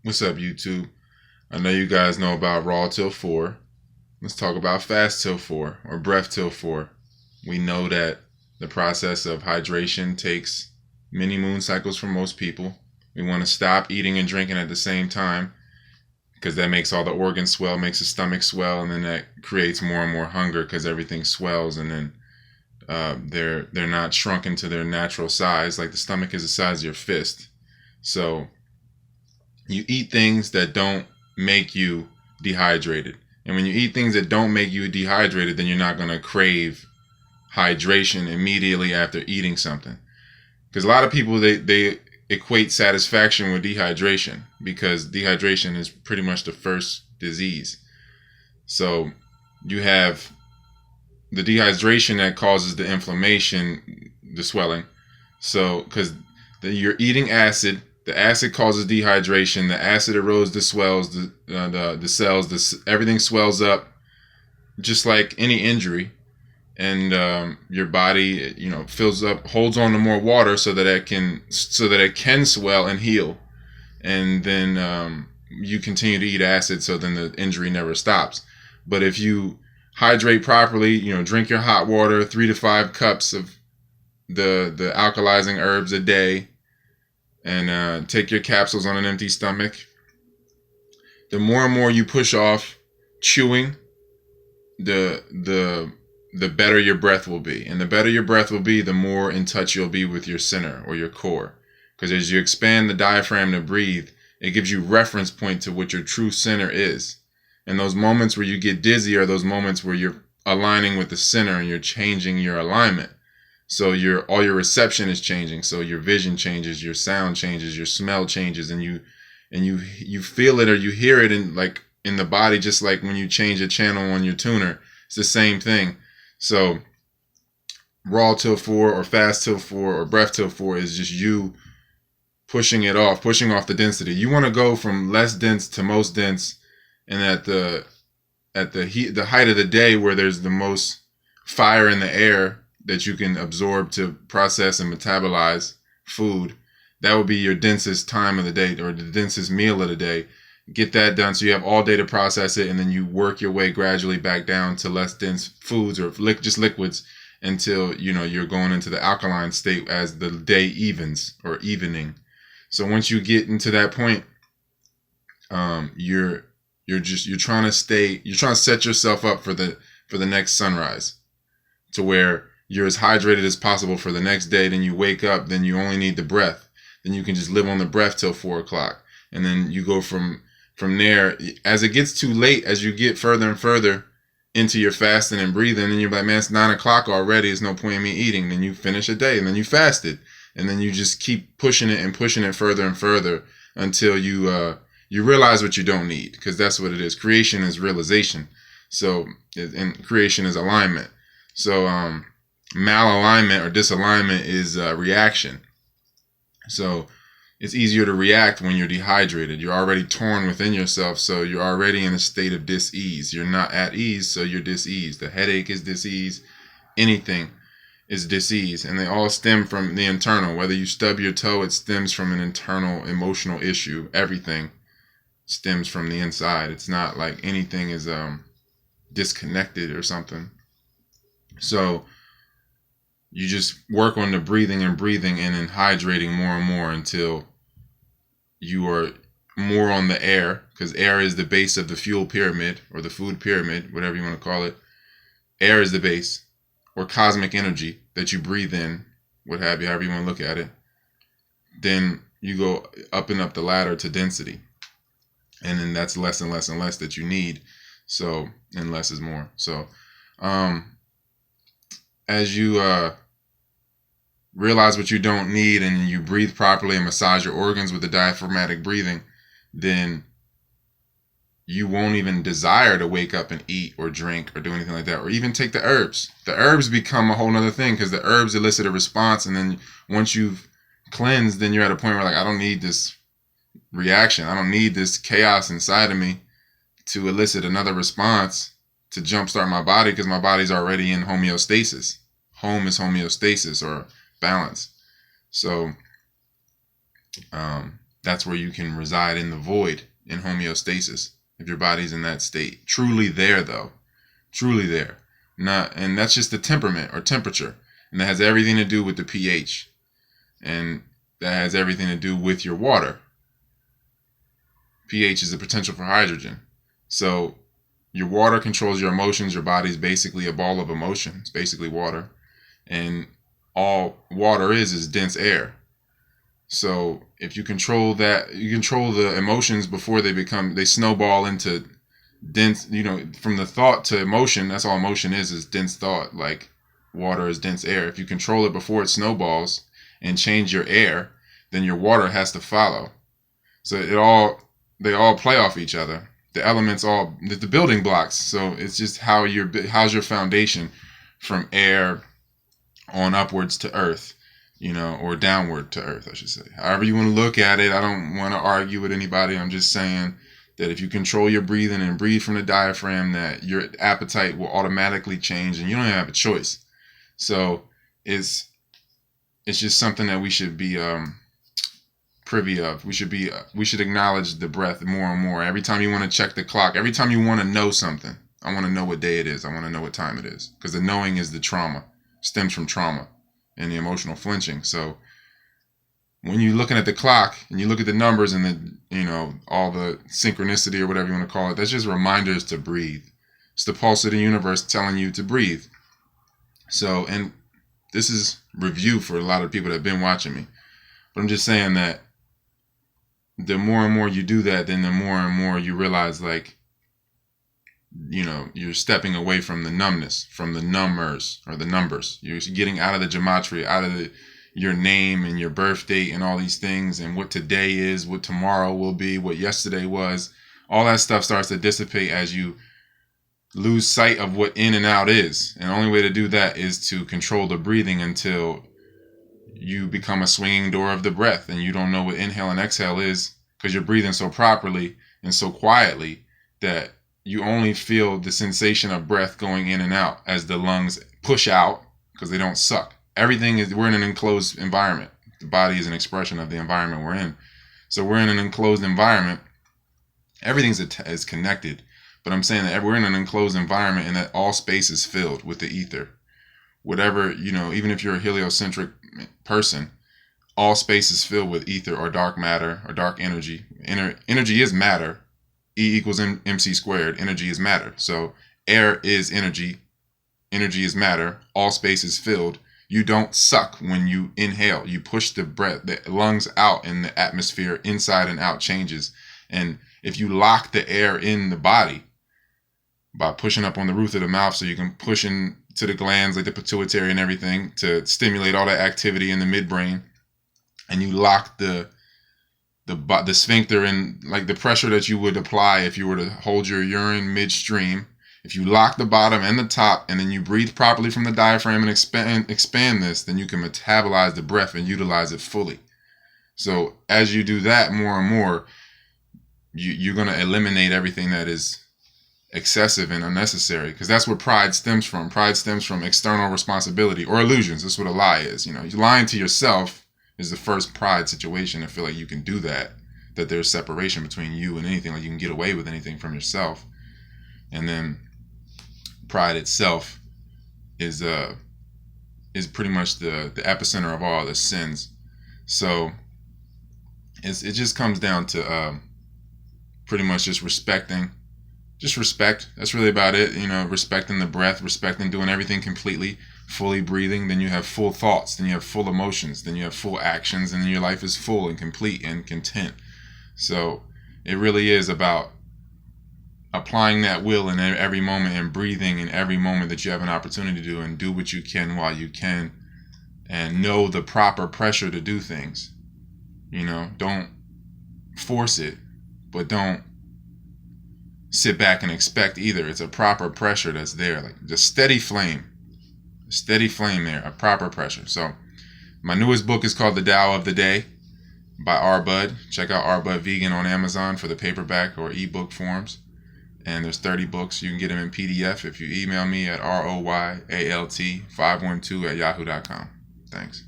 What's up, YouTube? I know you guys know about Raw Till 4. Let's talk about Fast Till 4 or Breath Till 4. We know that the process of hydration takes many moon cycles for most people. We want to stop eating and drinking at the same time because that makes all the organs swell, makes the stomach swell, and then that creates more and more hunger because everything swells, and then they're not shrunken to their natural size. Like the stomach is the size of your fist. So you eat things that don't make you dehydrated. And when you eat things that don't make you dehydrated, then you're not going to crave hydration immediately after eating something. Because a lot of people, they equate satisfaction with dehydration, because dehydration is pretty much the first disease. So you have the dehydration that causes the inflammation, the swelling. So because you're eating acid, the acid causes dehydration. The acid erodes the swells, the cells. Everything swells up, just like any injury, and your body, fills up, holds on to more water so that it can swell and heal, and then you continue to eat acid, so then the injury never stops. But if you hydrate properly, drink your hot water, 3 to 5 cups of the alkalizing herbs a day, and take your capsules on an empty stomach. The more and more you push off chewing, the better your breath will be. And the better your breath will be, the more in touch you'll be with your center or your core. Because as you expand the diaphragm to breathe, it gives you reference point to what your true center is. And those moments where you get dizzy are those moments where you're aligning with the center and you're changing your alignment. So all your reception is changing. So your vision changes, your sound changes, your smell changes, and you feel it or you hear it in the body, just like when you change a channel on your tuner. It's the same thing. So Raw Till 4 or Fast Till 4 or Breath Till 4 is just you pushing off the density. You want to go from less dense to most dense, and at the height of the day where there's the most fire in the air that you can absorb to process and metabolize food, that would be your densest time of the day, or the densest meal of the day. Get that done so you have all day to process it, and then you work your way gradually back down to less dense foods or just liquids until you're going into the alkaline state as the day evens or evening. So once you get into that point, you're trying to set yourself up for the next sunrise, to where you're as hydrated as possible for the next day. Then you wake up, then you only need the breath. Then you can just live on the breath till 4 o'clock. And then you go from there. As it gets too late, as you get further and further into your fasting and breathing, and you're like, man, it's 9 o'clock already. There's no point in me eating. Then you finish a day, and then you fasted. And then you just keep pushing it further and further until you realize what you don't need. Because that's what it is. Creation is realization. So, and creation is alignment. So, malalignment or disalignment is reaction. So it's easier to react when you're dehydrated. You're already torn within yourself, so you're already in a state of dis-ease. You're not at ease, so you're dis-ease. The headache is dis-ease. Anything is dis-ease, and they all stem from the internal. Whether you stub your toe, it stems from an internal emotional issue. Everything stems from the inside. It's not like anything is disconnected or something. So you just work on the breathing and then hydrating more and more until you are more on the air, because air is the base of the fuel pyramid or the food pyramid, whatever you want to call it. Air is the base, or cosmic energy that you breathe in, what have you, however you want to look at it. Then you go up and up the ladder to density. And then that's less and less and less that you need. So, and less is more. So, as you realize what you don't need, and you breathe properly and massage your organs with the diaphragmatic breathing, then you won't even desire to wake up and eat or drink or do anything like that, or even take the herbs. The herbs become a whole nother thing, because the herbs elicit a response, and then once you've cleansed, then you're at a point where, like, I don't need this reaction. I don't need this chaos inside of me to elicit another response to jumpstart my body, because my body's already in homeostasis. Home is homeostasis, or balance. So that's where you can reside in the void, in homeostasis, if your body's in that state. Truly there, though. Truly there. And that's just the temperament or temperature. And that has everything to do with the pH. And that has everything to do with your water. pH is the potential for hydrogen. So your water controls your emotions. Your body's basically a ball of emotion. It's basically water. And all water is dense air. So if you control that, you control the emotions before they snowball into dense, from the thought to emotion. That's all emotion is dense thought. Like water is dense air. If you control it before it snowballs and change your air, then your water has to follow. So they all play off each other. The elements the building blocks. So it's just how's your foundation from air on upwards to earth, or downward to earth, I should say. However you want to look at it. I don't want to argue with anybody. I'm just saying that if you control your breathing and breathe from the diaphragm, that your appetite will automatically change and you don't have a choice. So it's just something that we should be privy of. We should acknowledge the breath more and more. Every time you want to check the clock, every time you want to know something, I want to know what day it is. I want to know what time it is, because the knowing is the trauma, stems from trauma and the emotional flinching. So when you're looking at the clock and you look at the numbers and all the synchronicity or whatever you want to call it, that's just reminders to breathe. It's the pulse of the universe telling you to breathe. So, and this is review for a lot of people that have been watching me, but I'm just saying that the more and more you do that, then the more and more you realize, like, you're stepping away from the numbness, from the numbers or the numbers. You're getting out of the gematria, out of your name and your birth date and all these things, and what today is, what tomorrow will be, what yesterday was. All that stuff starts to dissipate as you lose sight of what in and out is. And the only way to do that is to control the breathing until you become a swinging door of the breath and you don't know what inhale and exhale is, because you're breathing so properly and so quietly that you only feel the sensation of breath going in and out as the lungs push out, because they don't suck. We're in an enclosed environment. The body is an expression of the environment we're in. So we're in an enclosed environment. Everything is connected. But I'm saying that we're in an enclosed environment and that all space is filled with the ether. Whatever, even if you're a heliocentric person, all space is filled with ether or dark matter or dark energy. Energy is matter. E equals MC squared. Energy is matter. So air is energy. Energy is matter. All space is filled. You don't suck when you inhale. You push the lungs out, and the atmosphere inside and out changes. And if you lock the air in the body by pushing up on the roof of the mouth so you can push into the glands like the pituitary and everything to stimulate all that activity in the midbrain, and you lock the sphincter in, like the pressure that you would apply if you were to hold your urine midstream. If you lock the bottom and the top, and then you breathe properly from the diaphragm and expand this, then you can metabolize the breath and utilize it fully. So as you do that more and more, you're going to eliminate everything that is excessive and unnecessary, because that's where pride stems from. Pride stems from external responsibility or illusions. That's what a lie is. You're lying to yourself is the first pride situation, to feel like you can do that there's separation between you and anything, like you can get away with anything from yourself. And then pride itself is pretty much the epicenter of all the sins. So it just comes down to pretty much just respecting. Just respect. That's really about it. Respecting the breath, respecting doing everything completely, fully breathing. Then you have full thoughts. Then you have full emotions. Then you have full actions. And then your life is full and complete and content. So it really is about applying that will in every moment and breathing in every moment that you have an opportunity to do, and do what you can while you can, and know the proper pressure to do things. Don't force it, but don't sit back and expect either. It's a proper pressure that's there, like the steady flame there, a proper pressure. So my newest book is called The Tao of the Day by R. Bud. Check out R. Bud Vegan on Amazon for the paperback or ebook forms. And there's 30 books. You can get them in PDF if you email me at royalt512@yahoo.com. Thanks.